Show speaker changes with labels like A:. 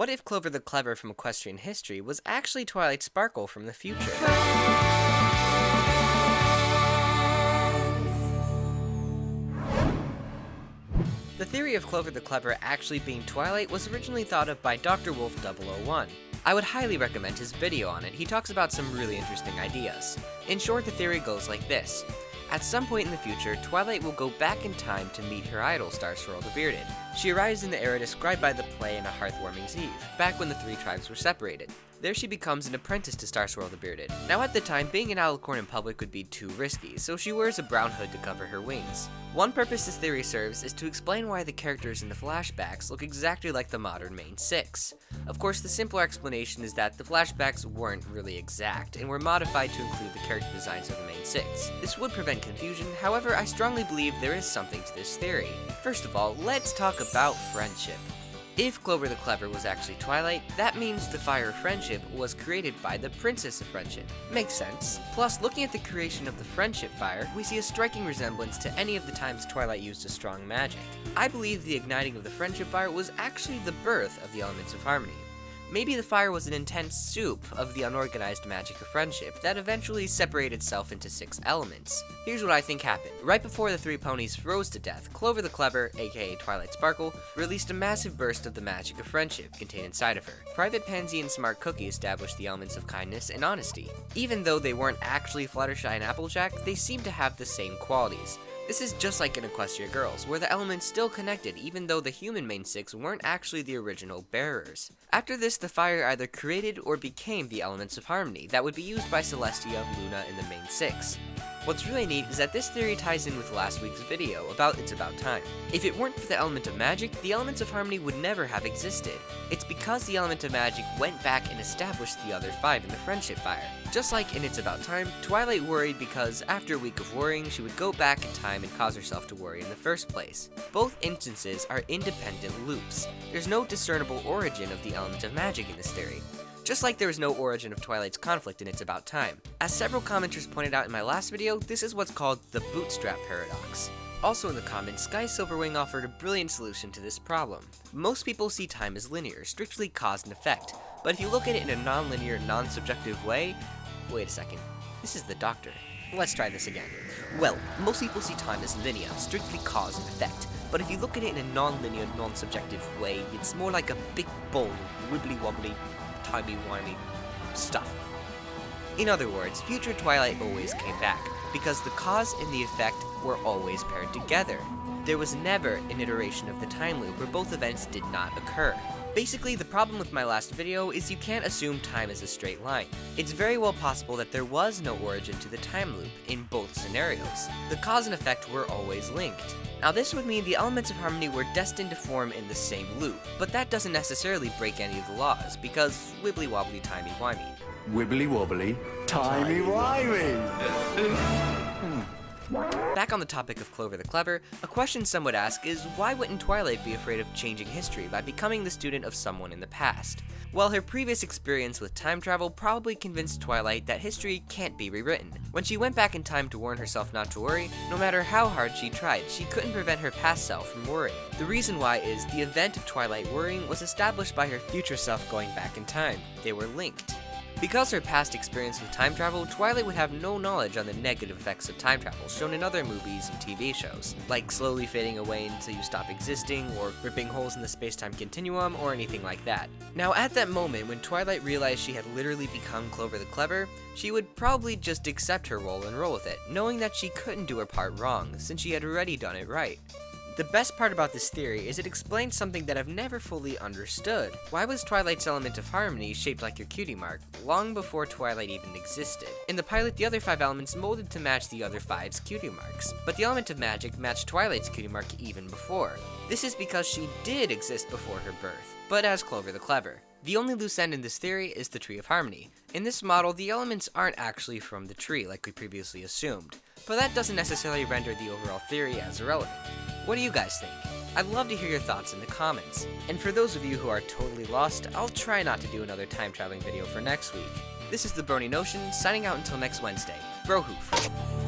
A: What if Clover the Clever from equestrian history was actually Twilight Sparkle from the future? The theory of Clover the Clever actually being Twilight was originally thought of by Dr. Wolf 001. I would highly recommend his video on it. He talks about some really interesting ideas. In short, the theory goes like this. At some point in the future, Twilight will go back in time to meet her idol, Starswirl the Bearded. She arrives in the era described by the play In a Hearthwarming's Eve, back when the three tribes were separated. There she becomes an apprentice to Starswirl the Bearded. Now at the time, being an alicorn in public would be too risky, so she wears a brown hood to cover her wings. One purpose this theory serves is to explain why the characters in the flashbacks look exactly like the modern main six. Of course, the simpler explanation is that the flashbacks weren't really exact, and were modified to include the character designs of the main six. This would prevent confusion, however, I strongly believe there is something to this theory. First of all, let's talk about friendship. If Clover the Clever was actually Twilight, that means the Fire of Friendship was created by the Princess of Friendship. Makes sense. Plus, looking at the creation of the Friendship Fire, we see a striking resemblance to any of the times Twilight used a strong magic. I believe the igniting of the Friendship Fire was actually the birth of the Elements of Harmony. Maybe the fire was an intense soup of the unorganized magic of friendship that eventually separated itself into 6 elements. Here's what I think happened. Right before the 3 ponies froze to death, Clover the Clever, aka Twilight Sparkle, released a massive burst of the magic of friendship contained inside of her. Private Pansy and Smart Cookie established the elements of kindness and honesty. Even though they weren't actually Fluttershy and Applejack, they seemed to have the same qualities. This is just like in Equestria Girls, where the elements still connected even though the human main 6 weren't actually the original bearers. After this, the fire either created or became the Elements of Harmony that would be used by Celestia, Luna, and the main 6. What's really neat is that this theory ties in with last week's video about It's About Time. If it weren't for the element of magic, the Elements of Harmony would never have existed. It's because the element of magic went back and established the other 5 in the Friendship Fire. Just like in It's About Time, Twilight worried because after a week of worrying, she would go back in time and cause herself to worry in the first place. Both instances are independent loops. There's no discernible origin of the element of magic in this theory. Just like there is no origin of Twilight's conflict in It's About Time. As several commenters pointed out in my last video, this is what's called the bootstrap paradox. Also in the comments, Sky Silverwing offered a brilliant solution to this problem. Most people see time as linear, strictly cause and effect, but if you look at it in a non-linear, non-subjective way... Wait a second, this is the doctor. Let's try this again. Well, most people see time as linear, strictly cause and effect, but if you look at it in a non-linear, non-subjective way, it's more like a big ball of wibbly-wobbly, timey-wimey stuff. In other words, future Twilight always came back, because the cause and the effect were always paired together. There was never an iteration of the time loop where both events did not occur. Basically, the problem with my last video is you can't assume time is a straight line. It's very well possible that there was no origin to the time loop in both scenarios. The cause and effect were always linked. Now this would mean the Elements of Harmony were destined to form in the same loop, but that doesn't necessarily break any of the laws, because wibbly wobbly timey wimey.
B: Wibbly wobbly, timey wimey!
A: Back on the topic of Clover the Clever, a question some would ask is why wouldn't Twilight be afraid of changing history by becoming the student of someone in the past? Well, her previous experience with time travel probably convinced Twilight that history can't be rewritten. When she went back in time to warn herself not to worry, no matter how hard she tried, she couldn't prevent her past self from worrying. The reason why is the event of Twilight worrying was established by her future self going back in time. They were linked. Because her past experience with time travel, Twilight would have no knowledge on the negative effects of time travel shown in other movies and TV shows, like slowly fading away until you stop existing, or ripping holes in the space-time continuum, or anything like that. Now at that moment, when Twilight realized she had literally become Clover the Clever, she would probably just accept her role and roll with it, knowing that she couldn't do her part wrong, since she had already done it right. The best part about this theory is it explains something that I've never fully understood. Why was Twilight's element of harmony shaped like your cutie mark, long before Twilight even existed? In the pilot, the other 5 elements molded to match the other 5's cutie marks, but the element of magic matched Twilight's cutie mark even before. This is because she did exist before her birth, but as Clover the Clever. The only loose end in this theory is the Tree of Harmony. In this model, the elements aren't actually from the tree like we previously assumed, but that doesn't necessarily render the overall theory as irrelevant. What do you guys think? I'd love to hear your thoughts in the comments. And for those of you who are totally lost, I'll try not to do another time traveling video for next week. This is the Brony Notion, signing out until next Wednesday. Bro hoof.